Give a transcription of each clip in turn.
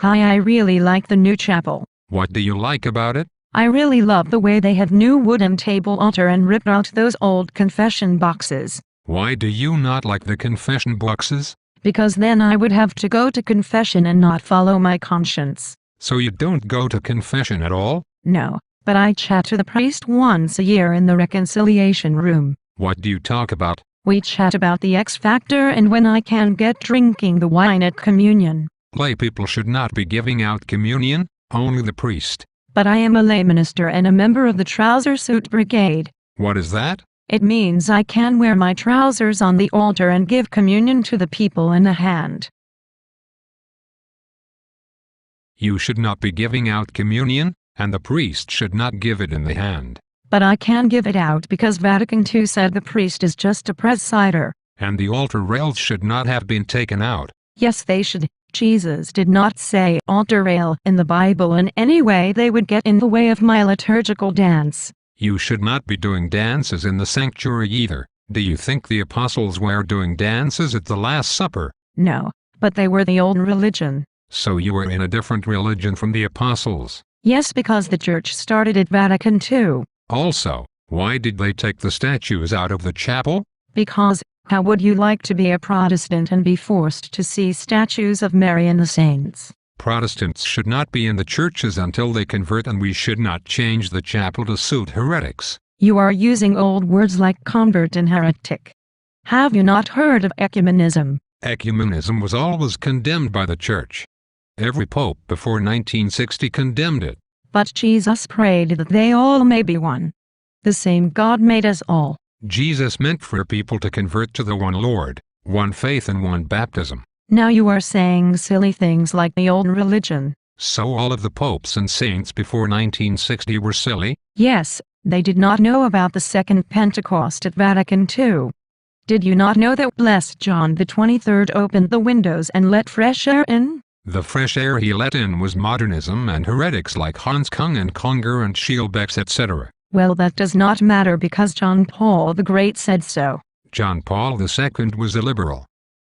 Hi, I really like the new chapel. What do you like about it? I really love the way they have new wooden table altar and ripped out those old confession boxes. Why do you not like the confession boxes? Because then I would have to go to confession and not follow my conscience. So you don't go to confession at all? No, but I chat to the priest once a year in the reconciliation room. What do you talk about? We chat about the X factor and when I can get drinking the wine at communion. Lay people should not be giving out communion, only the priest. But I am a lay minister and a member of the trouser suit brigade. What is that? It means I can wear my trousers on the altar and give communion to the people in the hand. You should not be giving out communion, and the priest should not give it in the hand. But I can give it out because Vatican II said the priest is just a presider. And the altar rails should not have been taken out. Yes, they should. Jesus did not say altar rail in the Bible in any way they would get in the way of my liturgical dance. You should not be doing dances in the sanctuary either. Do you think the apostles were doing dances at the Last Supper? No, but they were the old religion. So you were in a different religion from the apostles? Yes, because the church started at Vatican II. Also, why did they take the statues out of the chapel? Because, how would you like to be a Protestant and be forced to see statues of Mary and the saints? Protestants should not be in the churches until they convert, and we should not change the chapel to suit heretics. You are using old words like convert and heretic. Have you not heard of ecumenism? Ecumenism was always condemned by the church. Every pope before 1960 condemned it. But Jesus prayed that they all may be one. The same God made us all. Jesus meant for people to convert to the one Lord, one faith and one baptism. Now you are saying silly things like the old religion. So all of the popes and saints before 1960 were silly? Yes, they did not know about the Second Pentecost at Vatican II. Did you not know that Blessed John the 23rd opened the windows and let fresh air in? The fresh air he let in was modernism and heretics like Hans Kung and Conger and Schielbeck, etc. Well, that does not matter because John Paul the Great said so. John Paul II was a liberal.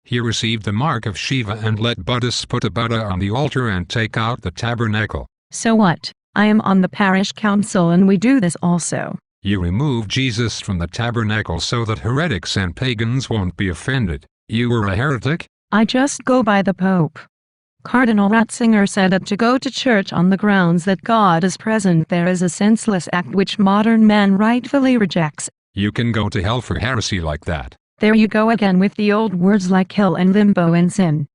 He received the mark of Shiva and let Buddhists put a Buddha on the altar and take out the tabernacle. So what? I am on the parish council and we do this also. You remove Jesus from the tabernacle so that heretics and pagans won't be offended. You were a heretic? I just go by the Pope. Cardinal Ratzinger said that to go to church on the grounds that God is present there is a senseless act which modern man rightfully rejects. You can go to hell for heresy like that. There you go again with the old words like hell and limbo and sin.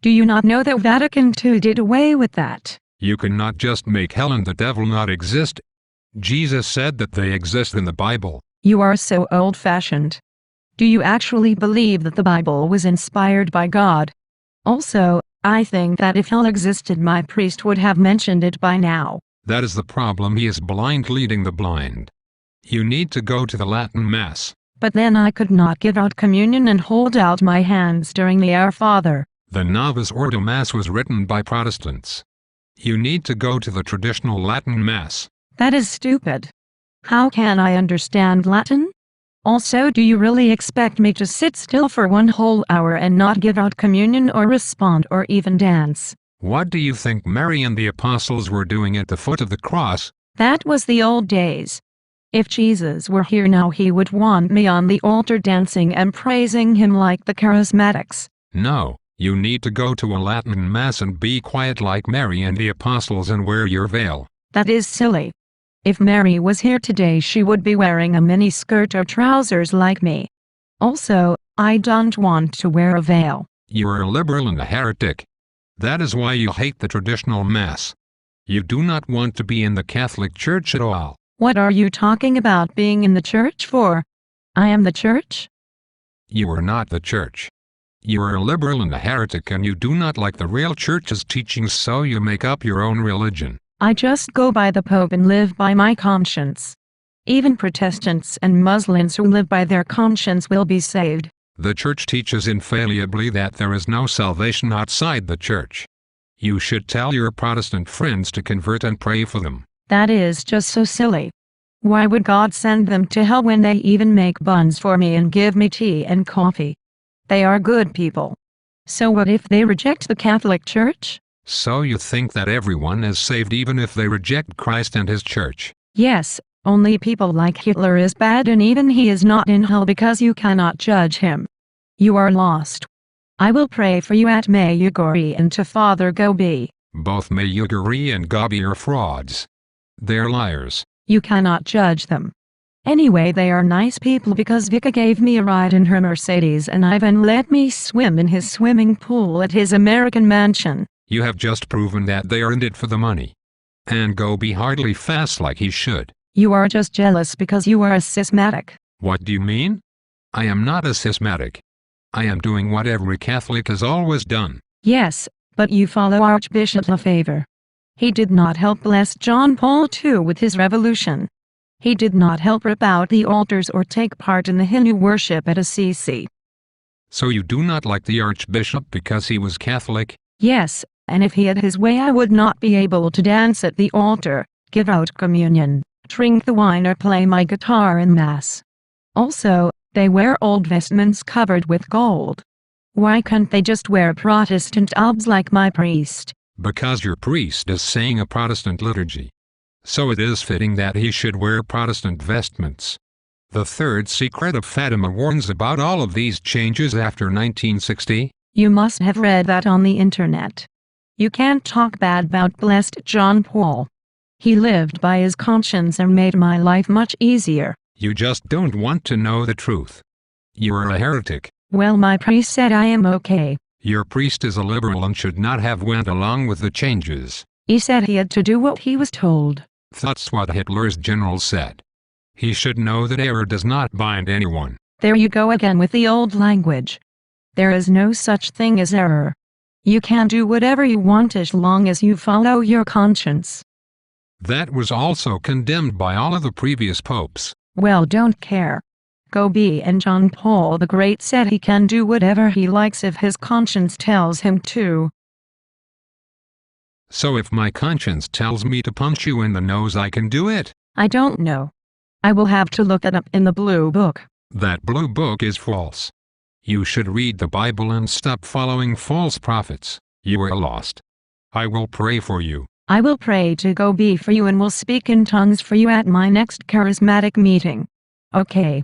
Do you not know that Vatican II did away with that? You cannot just make hell and the devil not exist. Jesus said that they exist in the Bible. You are so old-fashioned. Do you actually believe that the Bible was inspired by God? Also, I think that if hell existed my priest would have mentioned it by now. That is the problem, he is blind leading the blind. You need to go to the Latin Mass. But then I could not give out communion and hold out my hands during the Our Father. The Novus Ordo Mass was written by Protestants. You need to go to the traditional Latin Mass. That is stupid. How can I understand Latin? Also, do you really expect me to sit still for 1 whole hour and not give out communion or respond or even dance? What do you think Mary and the apostles were doing at the foot of the cross? That was the old days. If Jesus were here now he would want me on the altar dancing and praising him like the charismatics. No, you need to go to a Latin Mass and be quiet like Mary and the apostles and wear your veil. That is silly. If Mary was here today she would be wearing a mini skirt or trousers like me. Also, I don't want to wear a veil. You are a liberal and a heretic. That is why you hate the traditional Mass. You do not want to be in the Catholic Church at all. What are you talking about being in the church for? I am the church? You are not the church. You are a liberal and a heretic and you do not like the real church's teachings, so you make up your own religion. I just go by the Pope and live by my conscience. Even Protestants and Muslims who live by their conscience will be saved. The church teaches infallibly that there is no salvation outside the church. You should tell your Protestant friends to convert and pray for them. That is just so silly. Why would God send them to hell when they even make buns for me and give me tea and coffee? They are good people. So what if they reject the Catholic Church? So you think that everyone is saved even if they reject Christ and his church? Yes, only people like Hitler is bad, and even he is not in hell because you cannot judge him. You are lost. I will pray for you at Mayuguri and to Father Gobi. Both Mayuguri and Gobi are frauds. They're liars. You cannot judge them. Anyway, they are nice people because Vika gave me a ride in her Mercedes and Ivan let me swim in his swimming pool at his American mansion. You have just proven that they are in it for the money. And Gobi hardly fasts like he should. You are just jealous because you are a schismatic. What do you mean? I am not a schismatic. I am doing what every Catholic has always done. Yes, but you follow Archbishop Lefebvre. He did not help bless John Paul II with his revolution. He did not help rip out the altars or take part in the Hindu worship at Assisi. So you do not like the Archbishop because he was Catholic? Yes, and if he had his way I would not be able to dance at the altar, give out communion, drink the wine or play my guitar in Mass. Also, they wear old vestments covered with gold. Why can't they just wear Protestant albs like my priest? Because your priest is saying a Protestant liturgy. So it is fitting that he should wear Protestant vestments. The Third Secret of Fatima warns about all of these changes after 1960. You must have read that on the internet. You can't talk bad about blessed John Paul. He lived by his conscience and made my life much easier. You just don't want to know the truth. You are a heretic. Well, my priest said I am okay. Your priest is a liberal and should not have went along with the changes. He said he had to do what he was told. That's what Hitler's general said. He should know that error does not bind anyone. There you go again with the old language. There is no such thing as error. You can do whatever you want as long as you follow your conscience. That was also condemned by all of the previous popes. Well, don't care. Gobi and John Paul the Great said he can do whatever he likes if his conscience tells him to. So if my conscience tells me to punch you in the nose, I can do it? I don't know. I will have to look it up in the blue book. That blue book is false. You should read the Bible and stop following false prophets. You are lost. I will pray for you. I will pray to Gobi for you and will speak in tongues for you at my next charismatic meeting. Okay.